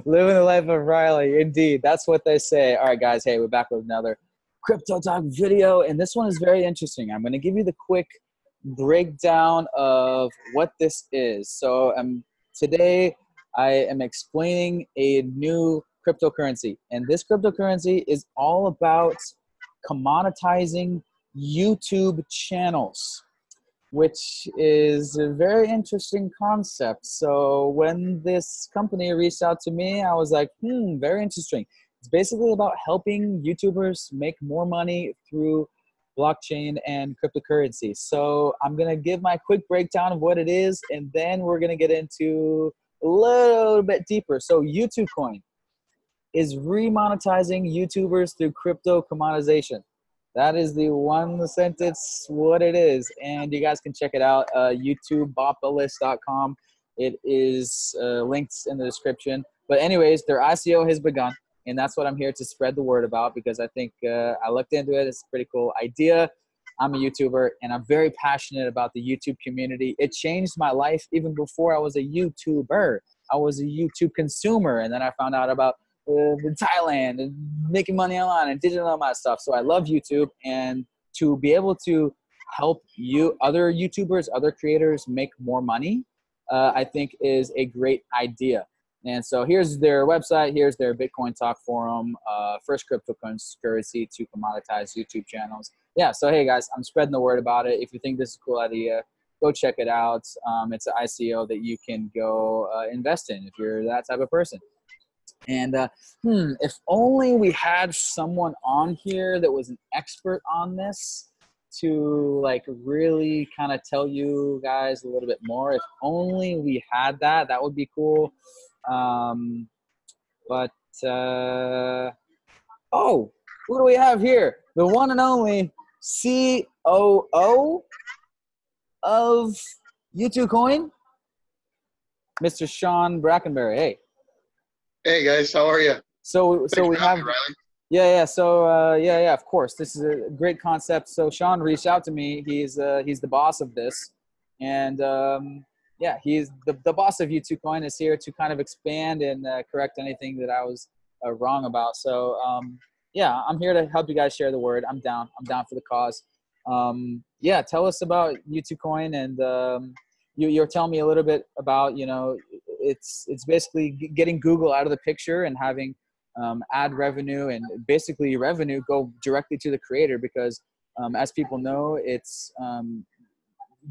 Living the life of Riley, indeed. That's what they say. All right, guys. Hey, we're back with another Crypto Talk video, and this one is very interesting. I'm going to give you the quick breakdown of what this is. So today I am explaining a new cryptocurrency, and this cryptocurrency is all about commoditizing YouTube channels, which is a very interesting concept. So when this company reached out to me, I was like, very interesting. It's basically about helping YouTubers make more money through blockchain and cryptocurrency. So I'm going to give my quick breakdown of what it is, and then we're going to get into a little bit deeper. So YuTuCoin is remonetizing YouTubers through crypto commoditization. That is the one sentence what it is. And you guys can check it out, youtubebopolis.com. It is linked in the description. But anyways, their ICO has begun. And that's what I'm here to spread the word about, because I think I looked into it. It's a pretty cool idea. I'm a YouTuber, and I'm very passionate about the YouTube community. It changed my life even before I was a YouTuber. I was a YouTube consumer, and then I found out about in Thailand and making money online and digital and all that stuff. So I love YouTube, and to be able to help other YouTubers, other creators make more money, I think is a great idea. And so here's their website. Here's their Bitcoin Talk forum, first cryptocurrency to commoditize YouTube channels. Yeah, so hey guys, I'm spreading the word about it. If you think this is a cool idea, go check it out. It's an ICO that you can go invest in if you're that type of person. And if only we had someone on here that was an expert on this to like really kind of tell you guys a little bit more. If only we had that, that would be cool. But oh, who do we have here? The one and only COO of YuTuCoin, Mr. Shawn Brackenbury. Hey. Hey guys, how are you? So we have, me, Riley. yeah. So yeah, of course, this is a great concept. So Shawn reached out to me. He's the boss of this, and yeah, he's the boss of YuTuCoin is here to kind of expand and correct anything that I was wrong about. So yeah, I'm here to help you guys share the word. I'm down for the cause. Yeah, tell us about YuTuCoin, and you're telling me a little bit about, it's basically getting Google out of the picture and having ad revenue and basically revenue go directly to the creator, because as people know, it's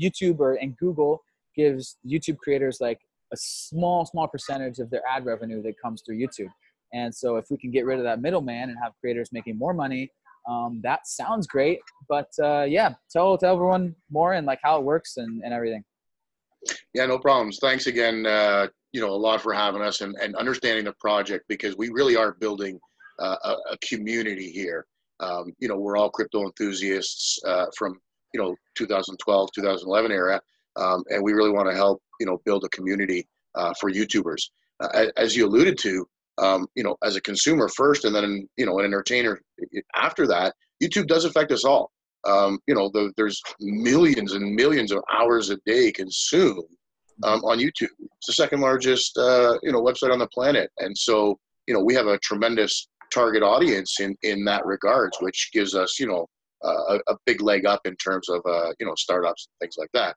YouTube and Google gives YouTube creators like a small percentage of their ad revenue that comes through YouTube. And so if we can get rid of that middleman and have creators making more money, that sounds great. But yeah, tell everyone more and like how it works and everything. Yeah, no problems. Thanks again, a lot for having us and understanding the project, because we really are building a community here. We're all crypto enthusiasts from 2012, 2011 era, and we really want to help build a community for YouTubers. As you alluded to, as a consumer first, and then an entertainer after that, YouTube does affect us all. There's millions and millions of hours a day consumed on YouTube. It's the second largest website on the planet, and so we have a tremendous target audience in that regards, which gives us a big leg up in terms of startups and things like that.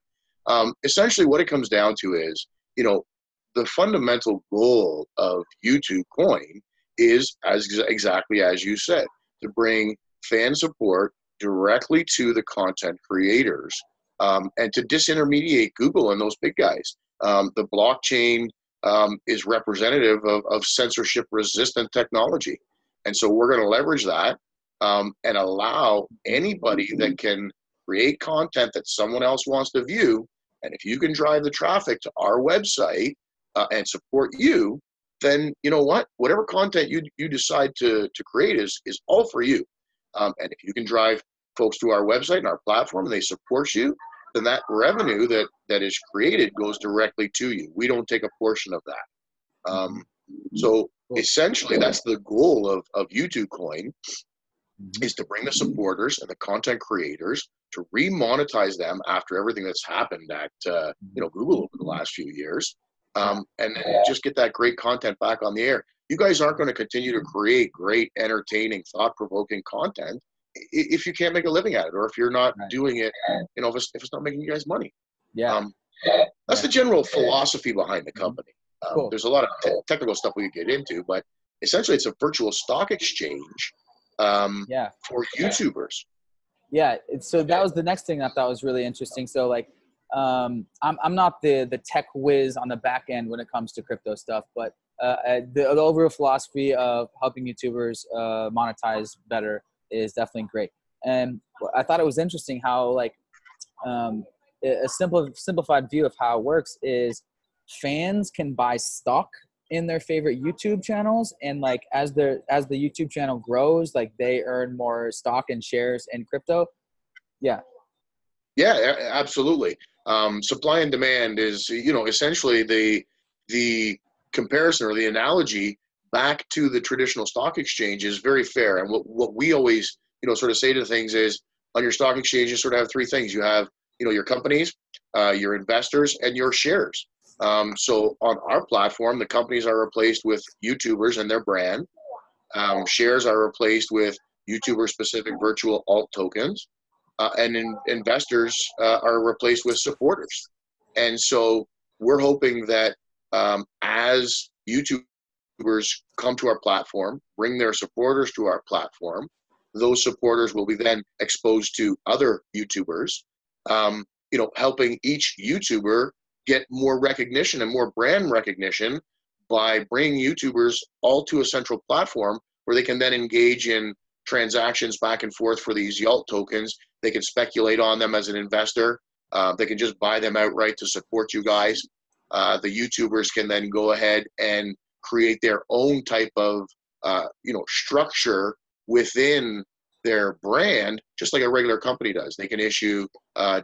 Essentially, what it comes down to is the fundamental goal of YuTuCoin is exactly as you said, to bring fan support directly to the content creators, and to disintermediate Google and those big guys. The blockchain is representative of censorship-resistant technology. And so we're going to leverage that and allow anybody that can create content that someone else wants to view. And if you can drive the traffic to our website and support you, then you know what? Whatever content you decide to create is all for you. And if you can drive folks to our website and our platform and they support you, then that revenue that is created goes directly to you. We don't take a portion of that. So essentially, that's the goal of YuTuCoin, is to bring the supporters and the content creators to remonetize them after everything that's happened at Google over the last few years, and just get that great content back on the air. You guys aren't going to continue to create great, entertaining, thought-provoking content if you can't make a living at it, or if you're not doing it, you know, if it's not making you guys money. Yeah. That's the general philosophy behind the company. Cool. There's a lot of technical stuff we could get into, but essentially it's a virtual stock exchange for YouTubers. Yeah. So that was the next thing I thought was really interesting. So like, I'm not the tech whiz on the back end when it comes to crypto stuff, but the overall philosophy of helping YouTubers monetize better is definitely great. And I thought it was interesting how like a simplified view of how it works is fans can buy stock in their favorite YouTube channels, and like as the YouTube channel grows, like they earn more stock and shares in crypto. Yeah, absolutely. Supply and demand is, you know, essentially the comparison or the analogy back to the traditional stock exchange is very fair. And what we always, you know, sort of say to things is, on your stock exchange, you sort of have three things. You have, you know, your companies, your investors, and your shares. So on our platform, the companies are replaced with YouTubers and their brand. Shares are replaced with YouTuber-specific virtual alt tokens. And investors are replaced with supporters. And so we're hoping that as YouTubers come to our platform, bring their supporters to our platform, those supporters will be then exposed to other YouTubers, you know, helping each YouTuber get more recognition and more brand recognition by bringing YouTubers all to a central platform where they can then engage in transactions back and forth for these YALT tokens. They can speculate on them as an investor. They can just buy them outright to support you guys. The YouTubers can then go ahead and create their own type of, you know, structure within their brand, just like a regular company does. They can issue,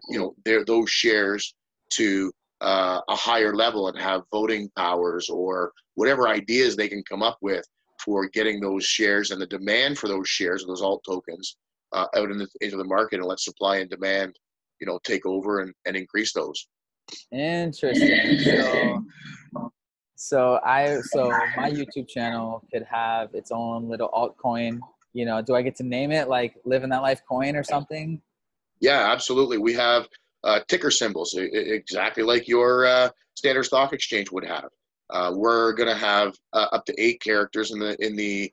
you know, those shares to a higher level and have voting powers or whatever ideas they can come up with for getting those shares and the demand for those shares, those alt tokens, out into the market, and let supply and demand, you know, take over and increase those. Interesting. So my YouTube channel could have its own little altcoin. You know, do I get to name it like Living That Life Coin or something? Yeah, absolutely. We have ticker symbols, exactly like your standard stock exchange would have. We're going to have up to 8 characters in the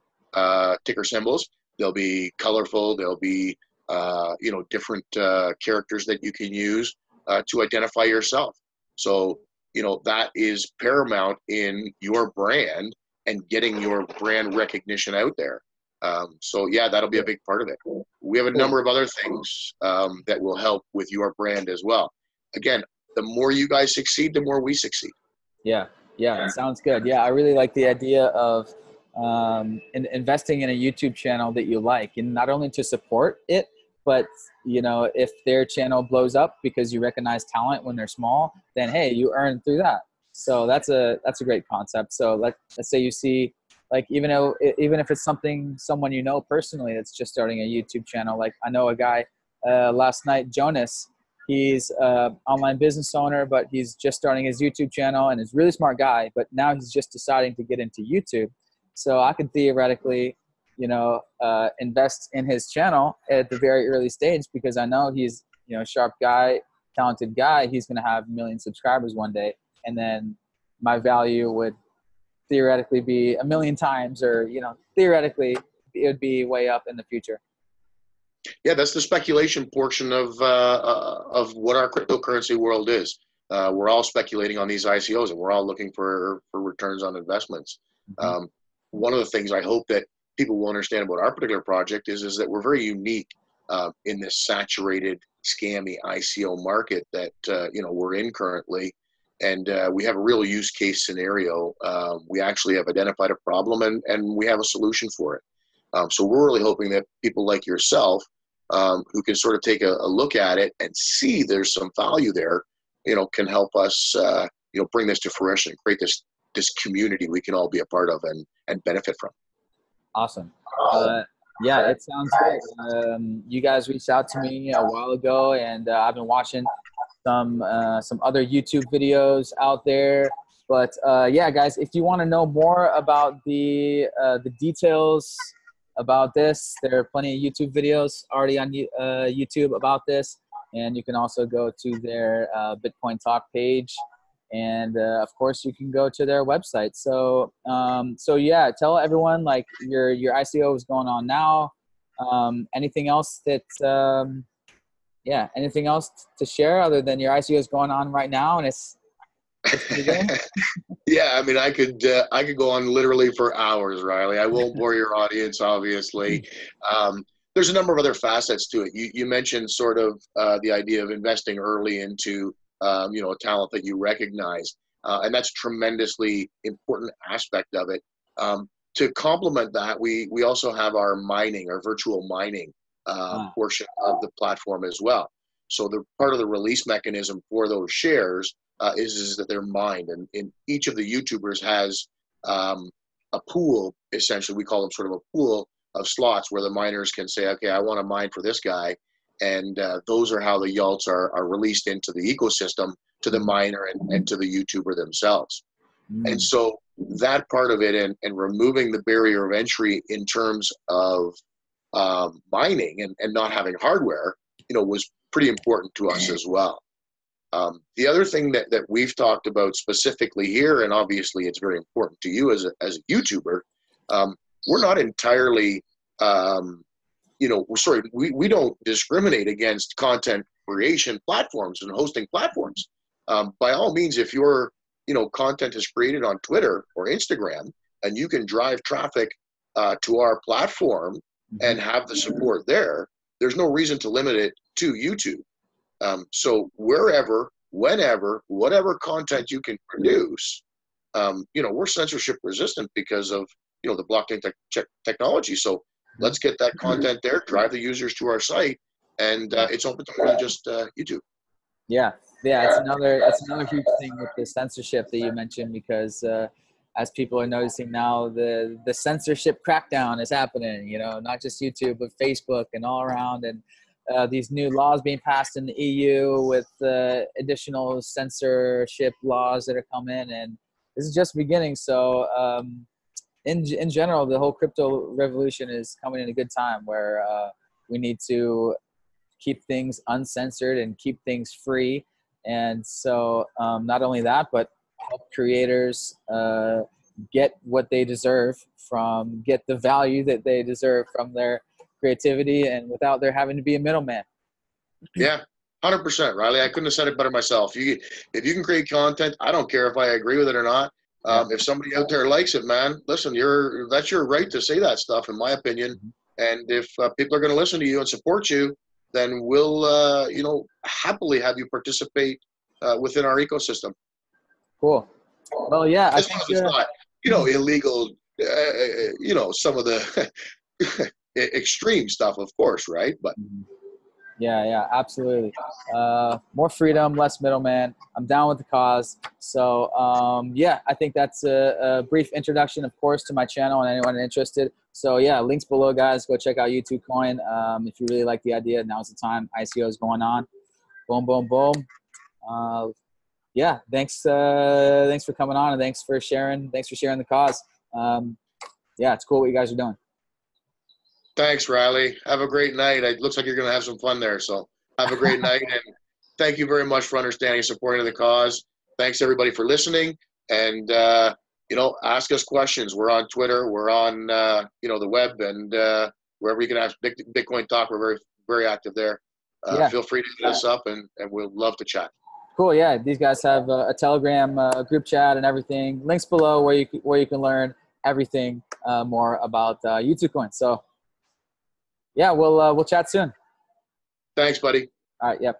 ticker symbols. They'll be colorful. They'll be you know, different characters that you can use to identify yourself. So, you know, that is paramount in your brand and getting your brand recognition out there. So yeah, that'll be a big part of it. We have a number of other things that will help with your brand as well. Again, the more you guys succeed, the more we succeed. Yeah, it sounds good. Yeah, I really like the idea of investing in a YouTube channel that you like, and not only to support it, but you know, if their channel blows up because you recognize talent when they're small, then hey, you earn through that. So that's a great concept. So let's say you see, like, even if it's someone you know personally that's just starting a YouTube channel. Like I know a guy last night, Jonas. He's an online business owner, but he's just starting his YouTube channel, and he's a really smart guy. But now he's just deciding to get into YouTube. So I could theoretically, you know, invest in his channel at the very early stage, because I know he's, you know, a sharp guy, talented guy. He's going to have 1 million subscribers one day, and then my value would theoretically be 1 million times, or, you know, theoretically it would be way up in the future. Yeah, that's the speculation portion of what our cryptocurrency world is. We're all speculating on these ICOs, and we're all looking for returns on investments. Mm-hmm. One of the things I hope that people will understand about our particular project is that we're very unique in this saturated, scammy ICO market that you know, we're in currently, and we have a real use case scenario. We actually have identified a problem, and we have a solution for it. So we're really hoping that people like yourself, who can sort of take a look at it and see there's some value there, you know, can help us, you know, bring this to fruition, create this community we can all be a part of and benefit from. Awesome. Yeah, it sounds great. You guys reached out to me a while ago, and I've been watching some other YouTube videos out there. But yeah, guys, if you want to know more about the details about this, there are plenty of YouTube videos already on YouTube about this, and you can also go to their Bitcoin Talk page, and of course you can go to their website. So so yeah, tell everyone like your ICO is going on now. Anything else that yeah, anything else to share other than your ICO is going on right now and it's beginning? Yeah, I mean, I could go on literally for hours, Riley. I won't bore your audience, obviously. There's a number of other facets to it. You mentioned sort of the idea of investing early into you know, a talent that you recognize, and that's tremendously important aspect of it. To complement that, we also have our mining, our virtual mining portion of the platform as well. So the part of the release mechanism for those shares is that they're mined, and each of the YouTubers has a pool, essentially. We call them sort of a pool of slots where the miners can say, okay, I want to mine for this guy, and those are how the YALTs are released into the ecosystem to the miner and to the YouTuber themselves. And so that part of it, and removing the barrier of entry in terms of mining and not having hardware, you know, was pretty important to us as well. The other thing that we've talked about specifically here, and obviously it's very important to you as a YouTuber, we're not entirely, you know, we don't discriminate against content creation platforms and hosting platforms. By all means, if your, you know, content is created on Twitter or Instagram and you can drive traffic to our platform and have the support there, there's no reason to limit it to YouTube. So wherever, whenever, whatever content you can produce, you know, we're censorship resistant because of, you know, the blockchain technology. So let's get that content there, drive the users to our site, and it's open to more than just YouTube. Yeah, yeah, it's another huge thing with the censorship that you mentioned, because as people are noticing now, the censorship crackdown is happening. You know, not just YouTube but Facebook and all around, and these new laws being passed in the EU with additional censorship laws that are coming, and this is just beginning. So in general, the whole crypto revolution is coming in a good time where we need to keep things uncensored and keep things free. And so not only that, but help creators get what they deserve get the value that they deserve from their creativity, and without there having to be a middleman. Yeah, 100%, Riley. I couldn't have said it better myself. If you can create content, I don't care if I agree with it or not. If somebody out there likes it, man, listen, that's your right to say that stuff, in my opinion. And if people are going to listen to you and support you, then we'll, you know, happily have you participate within our ecosystem. Cool. Well, yeah, as long as it's not, you know, illegal, you know, some of the extreme stuff, of course, right? But yeah, absolutely. More freedom, less middleman. I'm down with the cause. So yeah, I think that's a brief introduction, of course, to my channel and anyone interested. So yeah, links below, guys. Go check out YuTuCoin. If you really like the idea, now's the time. ICO is going on. Boom, boom, boom. Yeah, thanks for coming on, and thanks for sharing the cause. Yeah, it's cool what you guys are doing. Thanks, Riley. Have a great night. It looks like you're going to have some fun there. So have a great night, and thank you very much for understanding and supporting the cause. Thanks, everybody, for listening. And, you know, ask us questions. We're on Twitter. We're on, you know, the web, and wherever you can ask Bitcoin Talk. We're very, very active there. Feel free to hit us up, and we'll love to chat. Cool. Yeah, these guys have a Telegram group chat and everything. Links below where you can learn everything more about YuTuCoin. So yeah, we'll chat soon. Thanks, buddy. All right. Yep.